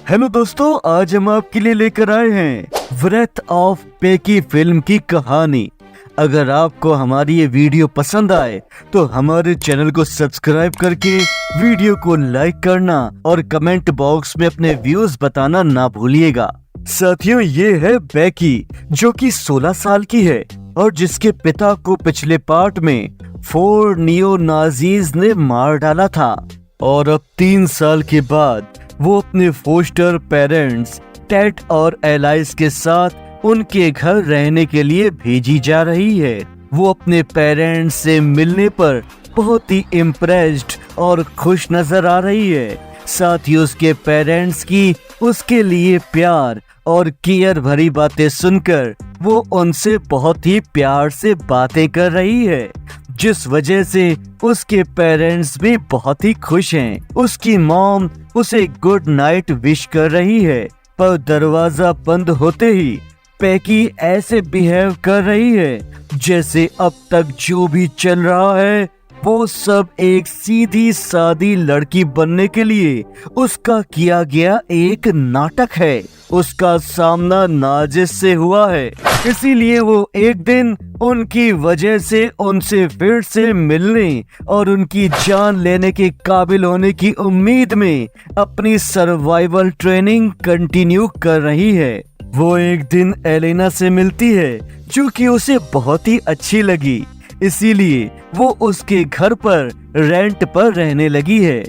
Hello दोस्तों, आज हम आपके लिए लेकर आए हैं ब्रेथ ऑफ बेकी फिल्म की कहानी। अगर आपको हमारी ये वीडियो पसंद आए तो हमारे चैनल को सब्सक्राइब करके वीडियो को लाइक करना और कमेंट बॉक्स में अपने व्यूज बताना ना भूलिएगा। साथियों, ये है बेकी जो कि 16 साल की है और जिसके पिता को पिछले पार्ट में 4 नियो नाजीज ने मार डाला था और अब 3 साल के बाद वो अपने फोस्टर पेरेंट्स टेट और एलाइस के साथ उनके घर रहने के लिए भेजी जा रही है। वो अपने पेरेंट्स से मिलने पर बहुत ही इम्प्रेस्ड और खुश नजर आ रही है। साथ ही उसके पेरेंट्स की उसके लिए प्यार और केयर भरी बातें सुनकर वो उनसे बहुत ही प्यार से बातें कर रही है, जिस वजह से उसके पेरेंट्स भी बहुत ही खुश हैं। उसकी मॉम उसे गुड नाइट विश कर रही है, पर दरवाजा बंद होते ही बेकी ऐसे बिहेव कर रही है जैसे अब तक जो भी चल रहा है वो सब एक सीधी सादी लड़की बनने के लिए उसका किया गया एक नाटक है। उसका सामना नाजिस से हुआ है, इसीलिए वो एक दिन उनकी वजह से उनसे फिर से मिलने और उनकी जान लेने के काबिल होने की उम्मीद में अपनी सर्वाइवल ट्रेनिंग कंटिन्यू कर रही है। वो एक दिन एलेना से मिलती है जो कि उसे बहुत ही अच्छी लगी, इसीलिए वो उसके घर पर रेंट पर रहने लगी है।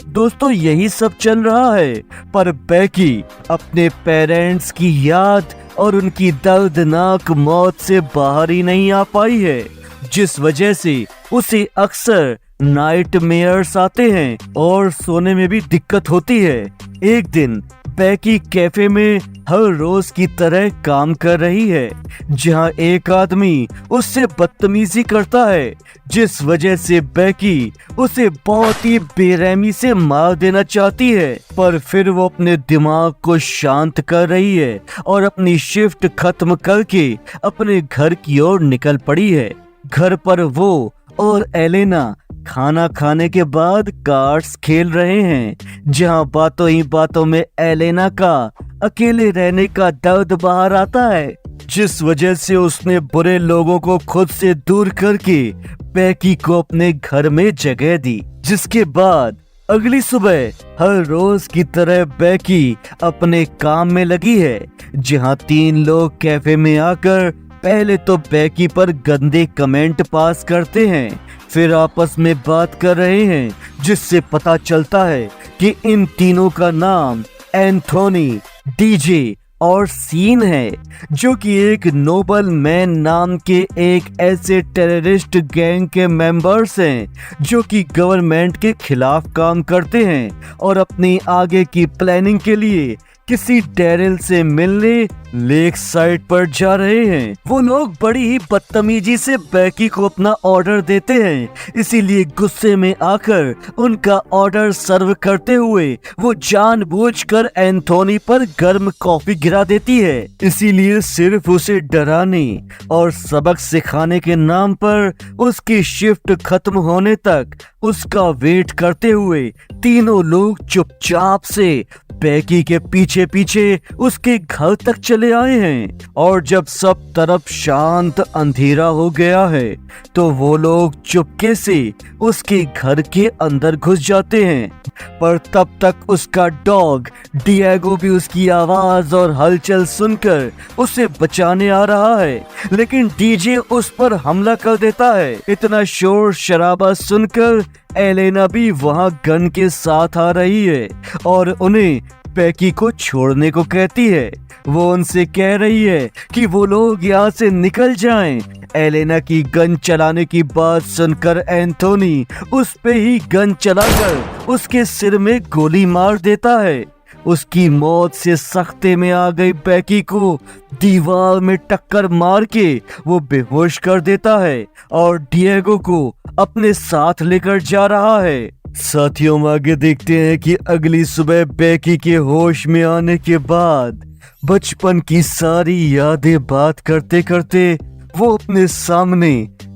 दोस्तों, यही सब चल रहा है, पर बेकी अपने पेरेंट्स की याद और उनकी दर्दनाक मौत से बाहर ही नहीं आ पाई है, जिस वजह से उसे अक्सर नाइटमेयर्स आते हैं और सोने में भी दिक्कत होती है। एक दिन बेकी कैफे में हर रोज की तरह काम कर रही है, जहां एक आदमी उससे बदतमीजी करता है, जिस वजह से बेकी उसे बहुत ही बेरहमी से मार देना चाहती है। पर फिर वो अपने दिमाग को शांत कर रही है और अपनी शिफ्ट खत्म करके अपने घर की ओर निकल पड़ी है। घर पर वो और एलेना खाना खाने के बाद कार्ड्स खेल रहे हैं, जहां बातों ही बातों में एलेना का अकेले रहने का दर्द बाहर आता है, जिस वजह से उसने बुरे लोगों को खुद से दूर करके बेकी को अपने घर में जगह दी। जिसके बाद अगली सुबह हर रोज की तरह बेकी अपने काम में लगी है, जहां 3 लोग कैफे में आकर पहले तो बेकी पर गंदे कमेंट पास करते हैं, फिर आपस में बात कर रहे हैं, जिससे पता चलता है कि इन तीनों का नाम एंथोनी, डीजे और सीन है, जो कि एक नोबल मैन नाम के एक ऐसे टेररिस्ट गैंग के मेंबर्स हैं जो कि गवर्नमेंट के खिलाफ काम करते हैं और अपनी आगे की प्लानिंग के लिए किसी डैरिल से मिलने लेक साइड पर जा रहे हैं। वो लोग बड़ी ही बदतमीजी से बेकी को अपना ऑर्डर देते हैं, इसीलिए गुस्से में आकर उनका ऑर्डर सर्व करते हुए वो जानबूझकर एंथोनी पर गर्म कॉफी गिरा देती है। इसीलिए सिर्फ उसे डराने और सबक सिखाने के नाम पर उसकी शिफ्ट खत्म होने तक उसका वेट करते हुए तीनों लोग चुपचाप से बेकी के पीछे पीछे उसके घर तक चले आए हैं। और जब सब तरफ शांत अंधेरा हो गया है तो वो लोग चुपके से उसके घर के अंदर घुस जाते हैं, पर तब तक उसका डॉग डिएगो भी उसकी आवाज और हलचल सुनकर उसे बचाने आ रहा है, लेकिन डीजे उस पर हमला कर देता है। इतना शोर शराबा सुनकर एलेना भी वहां गन के साथ आ रही है और उन्हें बेकी को छोड़ने को कहती है। वो उनसे कह रही है कि वो लोग यहाँ से निकल जाएं। एलेना की गन चलाने की बात सुनकर एंथोनी उस पे ही गन चलाकर उसके सिर में गोली मार देता है। उसकी मौत से सख्ते में आ गई बेकी को दीवार में टक्कर मार के वो बेहोश कर देता है और डिएगो को अपने साथ लेकर जा रहा है। साथियों, आगे देखते हैं कि अगली सुबह बेकी के होश में आने के बाद बचपन की सारी यादें बात करते करते वो अपने सामने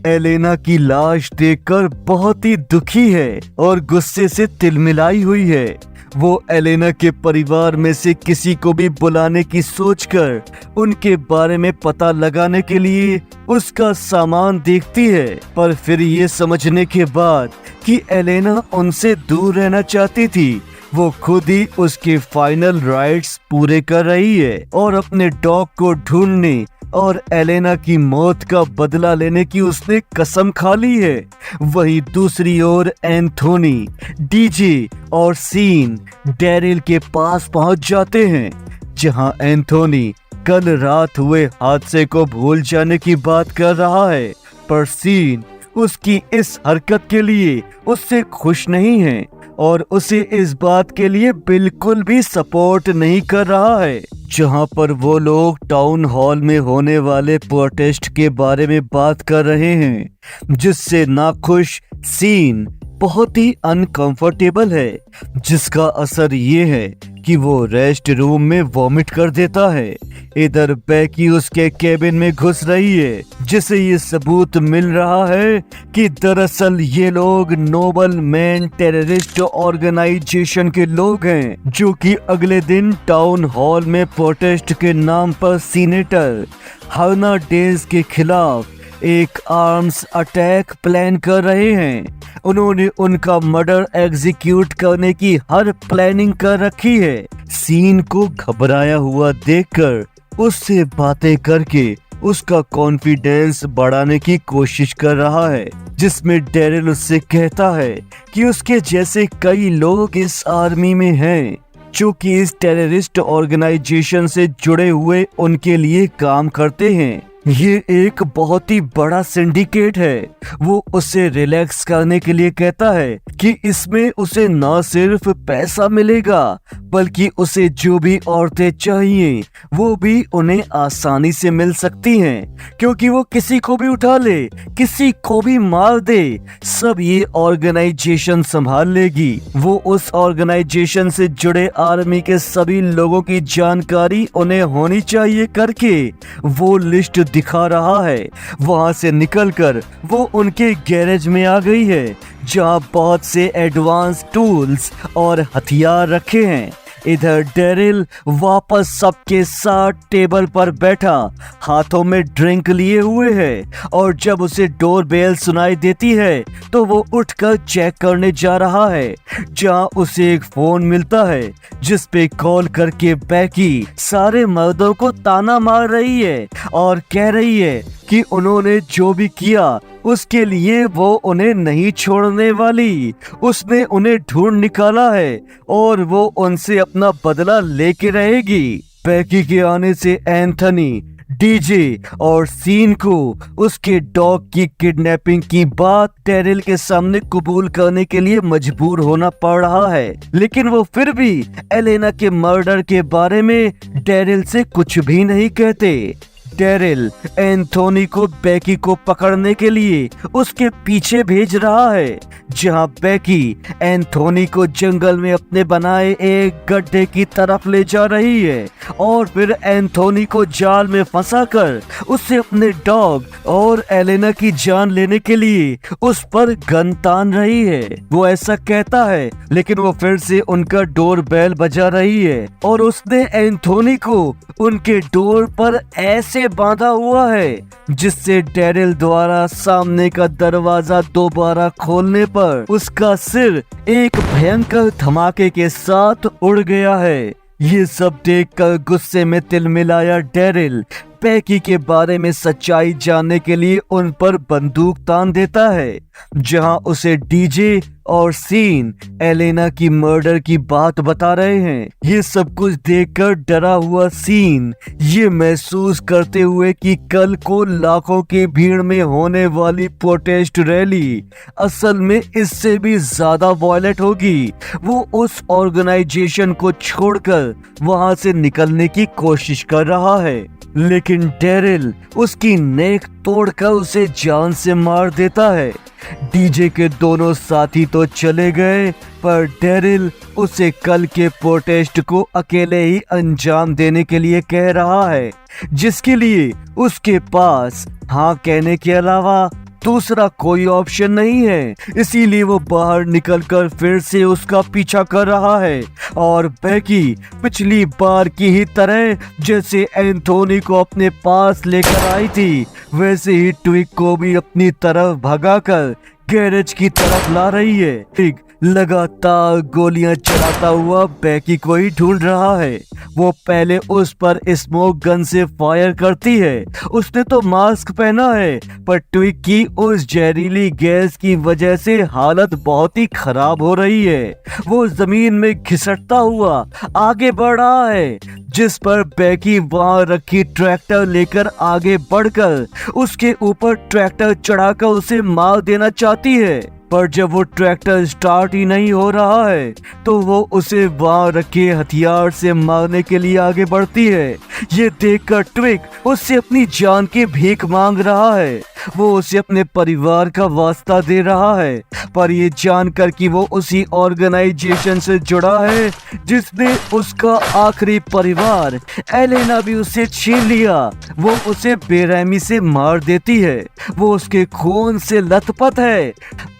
एलेना की लाश देखकर बहुत ही दुखी है और गुस्से से तिलमिलाई हुई है। वो एलेना के परिवार में से किसी को भी बुलाने की सोचकर उनके बारे में पता लगाने के लिए उसका सामान देखती है, पर फिर ये समझने के बाद कि एलेना उनसे दूर रहना चाहती थी, वो खुद ही उसके फाइनल राइट्स पूरे कर रही है और अपने डॉग को ढूंढने और एलेना की मौत का बदला लेने की उसने कसम खा ली है। वहीं दूसरी ओर एंथोनी, डीजे और सीन डेरिल के पास पहुंच जाते हैं, जहां एंथोनी कल रात हुए हादसे को भूल जाने की बात कर रहा है, पर सीन उसकी इस हरकत के लिए उससे खुश नहीं है और उसे इस बात के लिए बिल्कुल भी सपोर्ट नहीं कर रहा है। जहां पर वो लोग टाउन हॉल में होने वाले प्रोटेस्ट के बारे में बात कर रहे हैं, जिससे नाखुश सीन बहुत ही अनकंफर्टेबल है, जिसका असर ये है कि वो रेस्ट रूम में वॉमिट कर देता है। इधर बेकी उसके केबिन में घुस रही है, जिसे ये सबूत मिल रहा है कि दरअसल ये लोग नोबल मैन टेररिस्ट ऑर्गेनाइजेशन के लोग हैं, जो कि अगले दिन टाउन हॉल में प्रोटेस्ट के नाम पर सीनेटर हर्नांडेज के खिलाफ एक आर्म्स अटैक प्लान कर रहे हैं। उन्होंने उनका मर्डर एग्जीक्यूट करने की हर प्लानिंग कर रखी है। सीन को घबराया हुआ देखकर उससे बातें करके उसका कॉन्फिडेंस बढ़ाने की कोशिश कर रहा है, जिसमें डेरिल उससे कहता है कि उसके जैसे कई लोग इस आर्मी में हैं, जो कि इस टेररिस्ट ऑर्गेनाइजेशन से जुड़े हुए उनके लिए काम करते हैं। ये एक बहुत ही बड़ा सिंडिकेट है। वो उसे रिलैक्स करने के लिए कहता है कि इसमें उसे न सिर्फ पैसा मिलेगा, बल्कि उसे जो भी औरतें चाहिए वो भी उन्हें आसानी से मिल सकती हैं, क्योंकि वो किसी को भी उठा ले, किसी को भी मार दे, सब ये ऑर्गेनाइजेशन संभाल लेगी। वो उस ऑर्गेनाइजेशन से जुड़े आर्मी के सभी लोगों की जानकारी उन्हें होनी चाहिए करके वो लिस्ट दिखा रहा है। वहां से निकलकर वो उनके गैरेज में आ गई है, जहां बहुत से एडवांस टूल्स और हथियार रखे हैं। इधर डेरिल वापस सबके साथ टेबल पर बैठा हाथों में ड्रिंक लिए हुए है, और जब उसे डोर बेल सुनाई देती है तो वो उठकर चेक करने जा रहा है, जहां उसे एक फोन मिलता है जिस पे कॉल करके बेकी सारे मर्दों को ताना मार रही है और कह रही है कि उन्होंने जो भी किया उसके लिए वो उन्हें नहीं छोड़ने वाली। उसने उन्हें ढूंढ निकाला है और वो उनसे अपना बदला लेके रहेगी। बेकी के आने से एंथनी, डीजे और सीन को उसके डॉग की किडनैपिंग की बात डेरिल के सामने कबूल करने के लिए मजबूर होना पड़ रहा है, लेकिन वो फिर भी एलेना के मर्डर के बारे में डेरिल से कुछ भी नहीं कहते। डेरिल एंथोनी को बेकी को पकड़ने के लिए उसके पीछे भेज रहा है, जहां बेकी एंथोनी को जंगल में अपने बनाए एक गड्ढे की तरफ ले जा रही है और फिर एंथोनी को जाल में फंसाकर उसे अपने डॉग और एलेना की जान लेने के लिए उस पर गन तान रही है। वो ऐसा कहता है, लेकिन वो फिर से उनका डोर बेल बजा रही है और उसने एंथोनी को उनके डोर पर ऐसे बांधा हुआ है जिससे डेरिल द्वारा सामने का दरवाजा दोबारा खोलने पर उसका सिर एक भयंकर धमाके के साथ उड़ गया है। ये सब देखकर गुस्से में तिलमिलाया डेरिल बेकी के बारे में सच्चाई जानने के लिए उन पर बंदूक तान देता है, जहां उसे डीजे और सीन एलेना की मर्डर की बात बता रहे हैं। ये सब कुछ देखकर डरा हुआ सीन ये महसूस करते हुए कि कल को लाखों की भीड़ में होने वाली प्रोटेस्ट रैली असल में इससे भी ज्यादा वायलेंट होगी, वो उस ऑर्गेनाइजेशन को छोड़कर वहां से निकलने की कोशिश कर रहा है। लेकिन डेरिल उसकी नेक तोड़कर उसे जान से मार देता है। डीजे के दोनों साथी तो चले गए, पर डेरिल उसे कल के प्रोटेस्ट को अकेले ही अंजाम देने के लिए कह रहा है, जिसके लिए उसके पास हाँ कहने के अलावा दूसरा कोई ऑप्शन नहीं है। इसीलिए वो बाहर निकलकर फिर से उसका पीछा कर रहा है और बेकी पिछली बार की ही तरह जैसे एंथोनी को अपने पास लेकर आई थी वैसे ही ट्विक को भी अपनी तरफ भगाकर गैरेज की तरफ ला रही है। ट्विक लगातार गोलियां चलाता हुआ बेकी को ही ढूंढ रहा है। वो पहले उस पर स्मोक गन से फायर करती है। उसने तो मास्क पहना है पर ट्विक की उस जहरीली गैस की वजह से हालत बहुत ही खराब हो रही है। वो जमीन में घिसटता हुआ आगे बढ़ रहा है जिस पर बेकी वहां रखी ट्रैक्टर लेकर आगे बढ़कर उसके ऊपर ट्रैक्टर चढ़ाकर उसे मार देना चाहती है। पर जब वो ट्रैक्टर स्टार्ट ही नहीं हो रहा है तो वो उसे वहां रखे हथियार से मारने के लिए आगे बढ़ती है। ये देखकर ट्विक उससे अपनी जान की भीख मांग रहा है। वो उसे अपने परिवार का वास्ता दे रहा है पर ये जानकर कि वो उसी ऑर्गेनाइजेशन से जुड़ा है जिसने उसका आखिरी परिवार एलेना भी उसे छीन लिया, वो उसे बेरहमी से मार देती है। वो उसके खून से लथपथ है।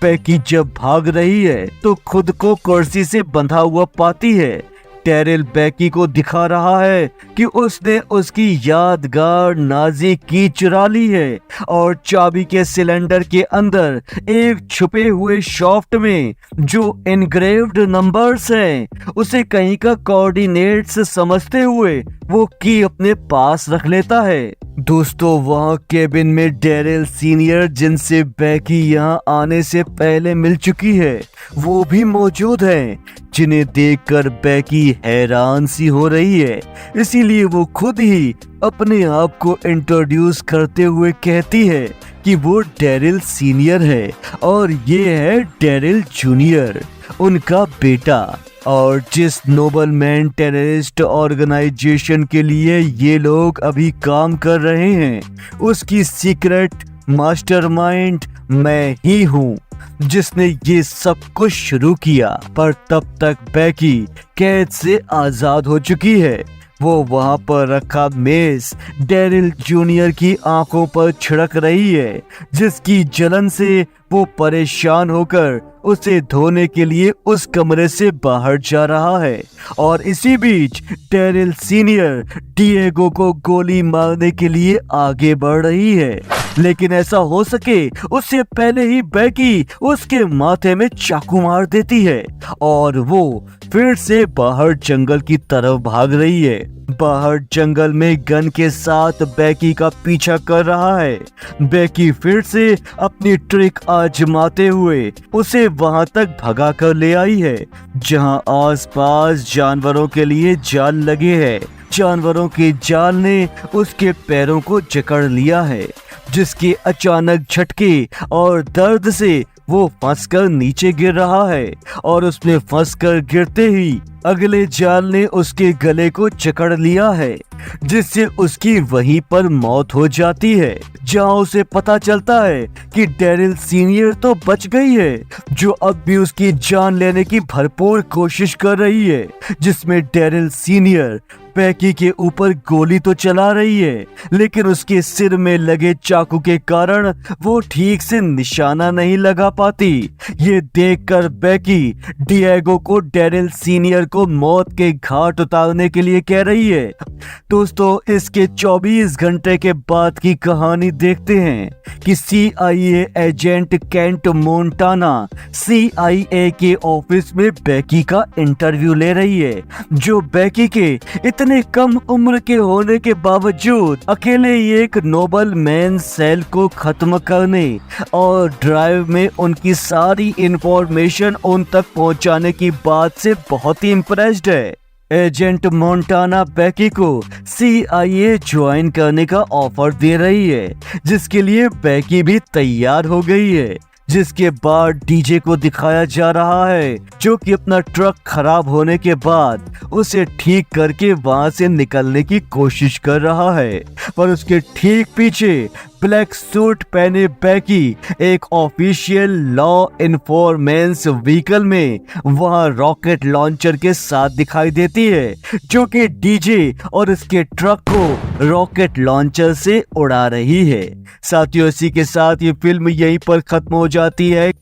बेकी जब भाग रही है तो खुद को कुर्सी से बंधा हुआ पाती है। टेरिल बेकी को दिखा रहा है कि उसने उसकी यादगार नाजी की चुरा ली है और चाबी के सिलेंडर के अंदर एक छुपे हुए सॉफ्ट में जो एनग्रेव्ड नंबर्स हैं उसे कहीं का कोऑर्डिनेट्स समझते हुए वो की अपने पास रख लेता है। दोस्तों वहाँ केबिन में डेरिल सीनियर जिनसे बेकी यहाँ आने से पहले मिल चुकी है वो भी मौजूद हैं, जिन्हें देखकर बेकी हैरान सी हो रही है। इसीलिए वो खुद ही अपने आप को इंट्रोड्यूस करते हुए कहती है कि वो डेरिल सीनियर है और ये है डेरिल जूनियर, उनका बेटा। और जिस नोबल मैन टेररिस्ट ऑर्गेनाइजेशन के लिए ये लोग अभी काम कर रहे हैं उसकी सीक्रेट मास्टरमाइंड मैं ही हूँ जिसने ये सब कुछ शुरू किया। पर तब तक बेकी कैद से आजाद हो चुकी है। वो वहां पर रखा मेस डेरिल जूनियर की आंखों पर छिड़क रही है जिसकी जलन से वो परेशान होकर उसे धोने के लिए उस कमरे से बाहर जा रहा है। और इसी बीच डेरिल सीनियर डिएगो को गोली मारने के लिए आगे बढ़ रही है, लेकिन ऐसा हो सके उससे पहले ही बेकी उसके माथे में चाकू मार देती है और वो फिर से बाहर जंगल की तरफ भाग रही है। बाहर जंगल में गन के साथ बेकी का पीछा कर रहा है। बेकी फिर से अपनी ट्रिक आजमाते हुए उसे वहां तक भगा कर ले आई है जहां आसपास जानवरों के लिए जाल लगे हैं। जानवरों के जाल ने उसके पैरों को जकड़ लिया है जिसके अचानक झटके और दर्द से वो फंसकर नीचे गिर रहा है और उसमें फंसकर गिरते ही अगले जाल ने उसके गले को जकड़ लिया है जिससे उसकी वहीं पर मौत हो जाती है। जहां उसे पता चलता है कि डेरिल सीनियर तो बच गई है जो अब भी उसकी जान लेने की भरपूर कोशिश कर रही है, जिसमें डेरिल सीनियर बेकी के ऊपर गोली तो चला रही है लेकिन उसके सिर में लगे चाकू के कारण वो ठीक से निशाना नहीं लगा पाती। ये देखकर बेकी डिएगो को डेरिल सीनियर को मौत के घाट उतारने के लिए कह रही है। दोस्तों इसके 24 घंटे के बाद की कहानी देखते हैं कि CIA agent Kent Montana CIA के ऑफिस में बेकी का इंटरव्यू ले रही है जो बेकी के इतने कम उम्र के होने के बावजूद अकेले ही एक नोबल मैन सेल को खत्म करने और ड्राइव में उनकी सारी इंफॉर्मेशन उन तक पहुंचाने की बात से बहुत ही इम्प्रेस्ड है। एजेंट मोंटाना बेकी को CIA ज्वाइन करने का ऑफर दे रही है जिसके लिए बेकी भी तैयार हो गई है, जिसके बाद डीजे को दिखाया जा रहा है जो कि अपना ट्रक खराब होने के बाद उसे ठीक करके वहां से निकलने की कोशिश कर रहा है। पर उसके ठीक पीछे ब्लैक सूट पहने बैकी एक ऑफिशियल लॉ इन्फॉर्मेंस व्हीकल में वहां रॉकेट लॉन्चर के साथ दिखाई देती है जो कि डीजे और इसके ट्रक को रॉकेट लॉन्चर से उड़ा रही है। साथियों, इसी के साथ ये फिल्म यहीं पर खत्म हो जाती है।